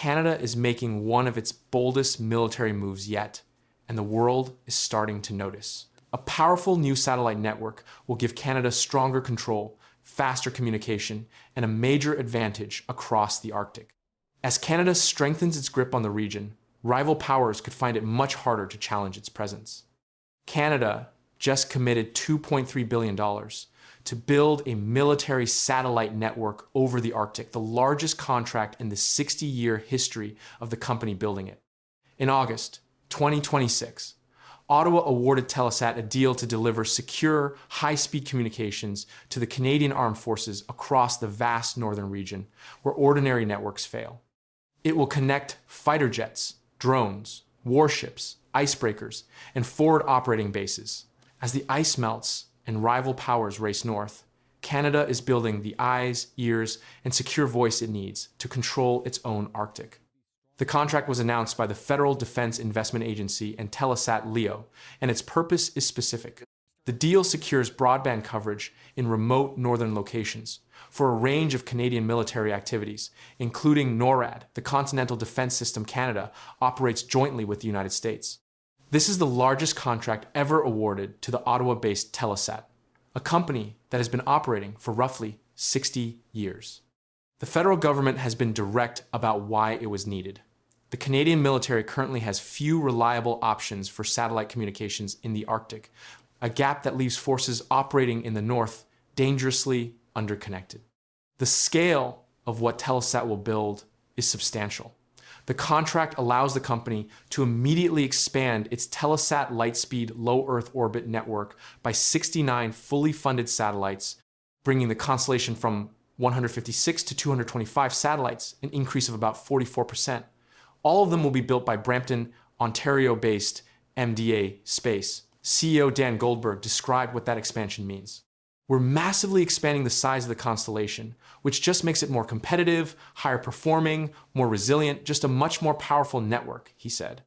Canada is making one of its boldest military moves yet, and the world is starting to notice. A powerful new satellite network will give Canada stronger control, faster communication, and a major advantage across the Arctic. As Canada strengthens its grip on the region, rival powers could find it much harder to challenge its presence. Canada just committed $2.3 billion to build a military satellite network over the Arctic, the largest contract in the 60-year history of the company building it. In August 2026, Ottawa awarded Telesat a deal to deliver secure, high-speed communications to the Canadian Armed Forces across the vast northern region, where ordinary networks fail. It will connect fighter jets, drones, warships, icebreakers, and forward operating bases. As the ice melts and rival powers race north, Canada is building the eyes, ears, and secure voice it needs to control its own Arctic. The contract was announced by the Federal Defense Investment Agency and Telesat LEO, and its purpose is specific. The deal secures broadband coverage in remote northern locations for a range of Canadian military activities, including NORAD, the Continental Defense System Canada operates jointly with the United States. This is the largest contract ever awarded to the Ottawa-based Telesat, a company that has been operating for roughly 60 years. The federal government has been direct about why it was needed. The Canadian military currently has few reliable options for satellite communications in the Arctic, a gap that leaves forces operating in the north dangerously underconnected. The scale of what Telesat will build is substantial. The contract allows the company to immediately expand its Telesat Lightspeed low Earth orbit network by 69 fully funded satellites, bringing the constellation from 156 to 225 satellites, an increase of about 44%. All of them will be built by Brampton, Ontario-based MDA Space. CEO Dan Goldberg described what that expansion means. We're massively expanding the size of the constellation, which just makes it more competitive, higher performing, more resilient, just a much more powerful network, he said.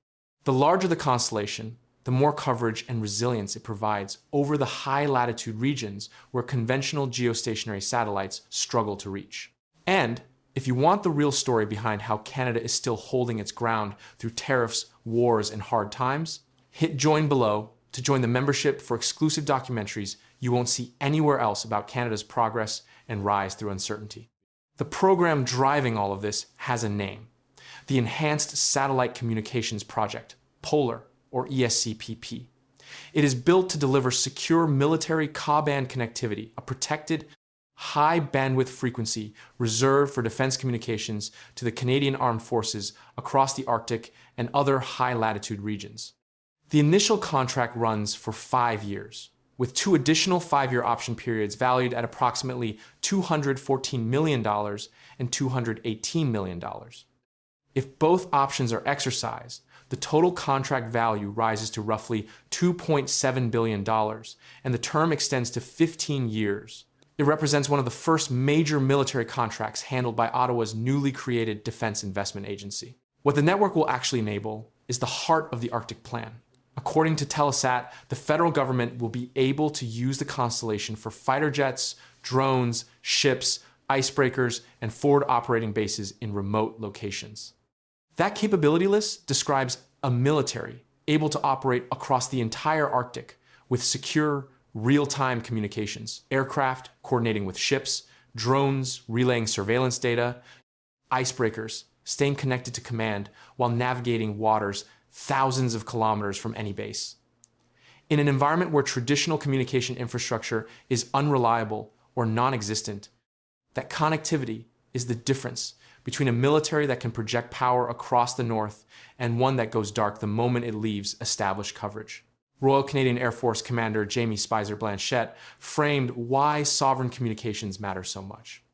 The larger the constellation, the more coverage and resilience it provides over the high latitude regions where conventional geostationary satellites struggle to reach. And if you want the real story behind how Canada is still holding its ground through tariffs, wars, and hard times, hit join below to join the membership for exclusive documentaries you won't see anywhere else about Canada's progress and rise through uncertainty. The program driving all of this has a name: the Enhanced Satellite Communications Project, POLAR, or ESCPP. It is built to deliver secure military Ka-band connectivity, a protected, high-bandwidth frequency reserved for defense communications to the Canadian Armed Forces across the Arctic and other high-latitude regions. The initial contract runs for 5 years, with 2 additional 5-year option periods valued at approximately $214 million and $218 million. If both options are exercised, the total contract value rises to roughly $2.7 billion, and the term extends to 15 years. It represents one of the first major military contracts handled by Ottawa's newly created Defense Investment Agency. What the network will actually enable is the heart of the Arctic Plan. According to Telesat, the federal government will be able to use the constellation for fighter jets, drones, ships, icebreakers, and forward operating bases in remote locations. That capability list describes a military able to operate across the entire Arctic with secure, real-time communications, aircraft coordinating with ships, drones relaying surveillance data, icebreakers staying connected to command while navigating waters thousands of kilometers from any base. In an environment where traditional communication infrastructure is unreliable or non-existent, that connectivity is the difference between a military that can project power across the north and one that goes dark the moment it leaves established coverage. Royal Canadian Air Force Commander Jamie Spicer Blanchette framed why sovereign communications matter so much.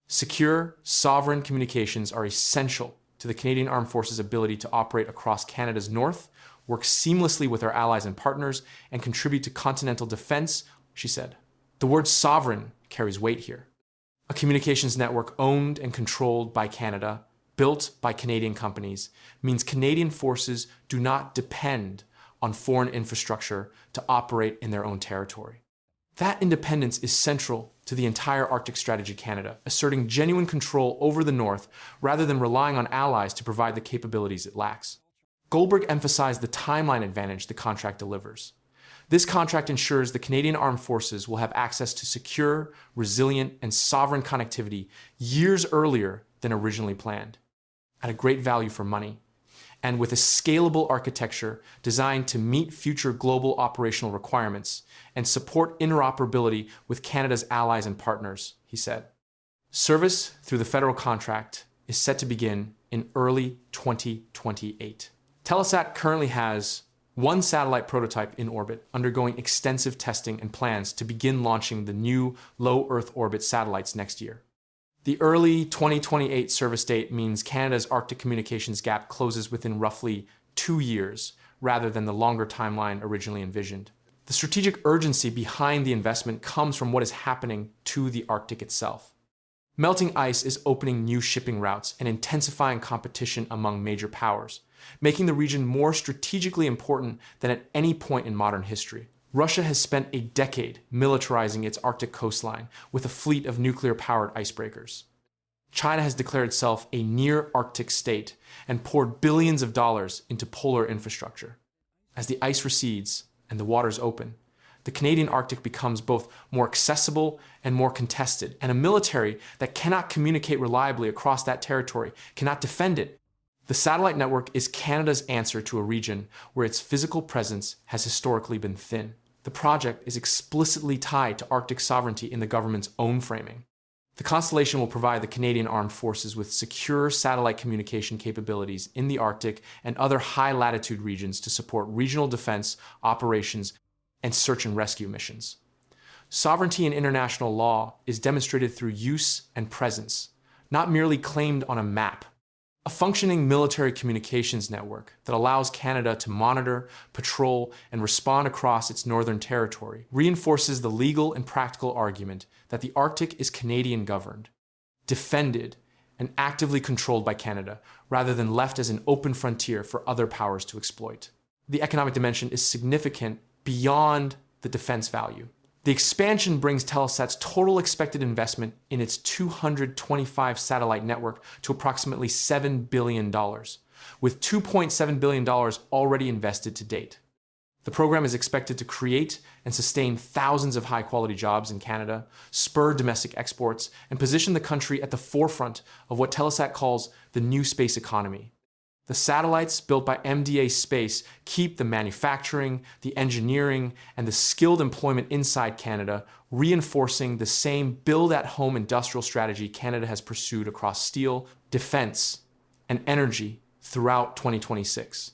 Secure, sovereign communications are essential to the Canadian Armed Forces' ability to operate across Canada's north, work seamlessly with our allies and partners, and contribute to continental defense, she said. The word sovereign carries weight here. A communications network owned and controlled by Canada, built by Canadian companies, means Canadian forces do not depend on foreign infrastructure to operate in their own territory. That independence is central to the entire Arctic strategy Canada, asserting genuine control over the North rather than relying on allies to provide the capabilities it lacks. Goldberg emphasized the timeline advantage the contract delivers. This contract ensures the Canadian Armed Forces will have access to secure, resilient, and sovereign connectivity years earlier than originally planned, at a great value for money, and with a scalable architecture designed to meet future global operational requirements and support interoperability with Canada's allies and partners, he said. Service through the federal contract is set to begin in early 2028. Telesat currently has one satellite prototype in orbit, undergoing extensive testing and plans to begin launching the new low Earth orbit satellites next year. The early 2028 service date means Canada's Arctic communications gap closes within roughly 2 years, rather than the longer timeline originally envisioned. The strategic urgency behind the investment comes from what is happening to the Arctic itself. Melting ice is opening new shipping routes and intensifying competition among major powers, making the region more strategically important than at any point in modern history. Russia has spent a decade militarizing its Arctic coastline with a fleet of nuclear-powered icebreakers. China has declared itself a near-Arctic state and poured billions of dollars into polar infrastructure. As the ice recedes and the waters open, the Canadian Arctic becomes both more accessible and more contested, and a military that cannot communicate reliably across that territory cannot defend it. The satellite network is Canada's answer to a region where its physical presence has historically been thin. The project is explicitly tied to Arctic sovereignty in the government's own framing. The constellation will provide the Canadian Armed Forces with secure satellite communication capabilities in the Arctic and other high-latitude regions to support regional defense, operations, and search and rescue missions. Sovereignty in international law is demonstrated through use and presence, not merely claimed on a map. A functioning military communications network that allows Canada to monitor, patrol, and respond across its northern territory reinforces the legal and practical argument that the Arctic is Canadian-governed, defended, and actively controlled by Canada, rather than left as an open frontier for other powers to exploit. The economic dimension is significant beyond the defense value. The expansion brings Telesat's total expected investment in its 225 satellite network to approximately $7 billion, with $2.7 billion already invested to date. The program is expected to create and sustain thousands of high-quality jobs in Canada, spur domestic exports, and position the country at the forefront of what Telesat calls the new space economy. The satellites built by MDA Space keep the manufacturing, the engineering, and the skilled employment inside Canada, reinforcing the same build-at-home industrial strategy Canada has pursued across steel, defense, and energy throughout 2026.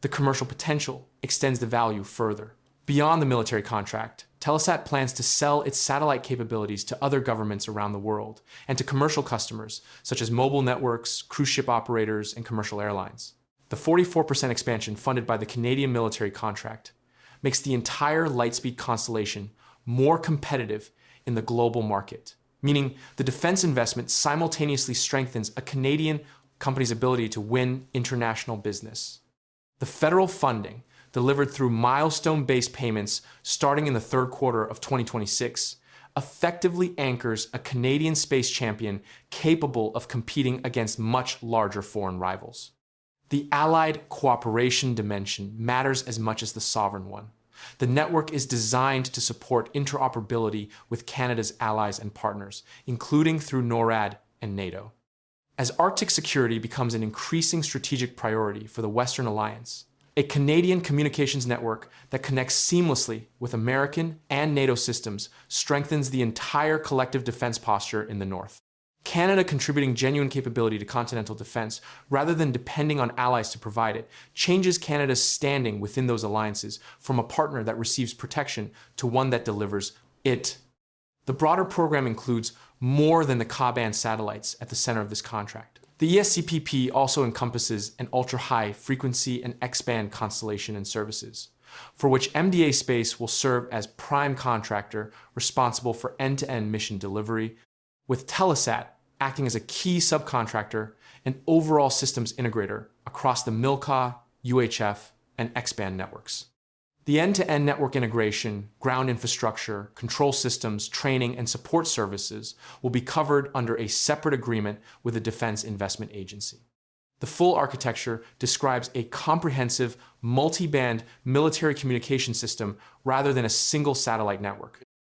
The commercial potential extends the value further. Beyond the military contract, Telesat plans to sell its satellite capabilities to other governments around the world and to commercial customers such as mobile networks, cruise ship operators, and commercial airlines. The 44% expansion funded by the Canadian military contract makes the entire Lightspeed constellation more competitive in the global market, meaning the defense investment simultaneously strengthens a Canadian company's ability to win international business. The federal funding, delivered through milestone-based payments starting in the third quarter of 2026, effectively anchors a Canadian space champion capable of competing against much larger foreign rivals. The allied cooperation dimension matters as much as the sovereign one. The network is designed to support interoperability with Canada's allies and partners, including through NORAD and NATO. As Arctic security becomes an increasing strategic priority for the Western Alliance, a Canadian communications network that connects seamlessly with American and NATO systems strengthens the entire collective defense posture in the North. Canada contributing genuine capability to continental defense rather than depending on allies to provide it changes Canada's standing within those alliances from a partner that receives protection to one that delivers it. The broader program includes more than the Ka-band satellites at the center of this contract. The ESCPP also encompasses an ultra-high frequency and X-band constellation and services, for which MDA Space will serve as prime contractor responsible for end-to-end mission delivery, with Telesat acting as a key subcontractor and overall systems integrator across the MILCA, UHF, and X-band networks. The end-to-end network integration, ground infrastructure, control systems, training, and support services will be covered under a separate agreement with the Defense Investment Agency. The full architecture describes a comprehensive, multi-band military communication system rather than a single satellite network.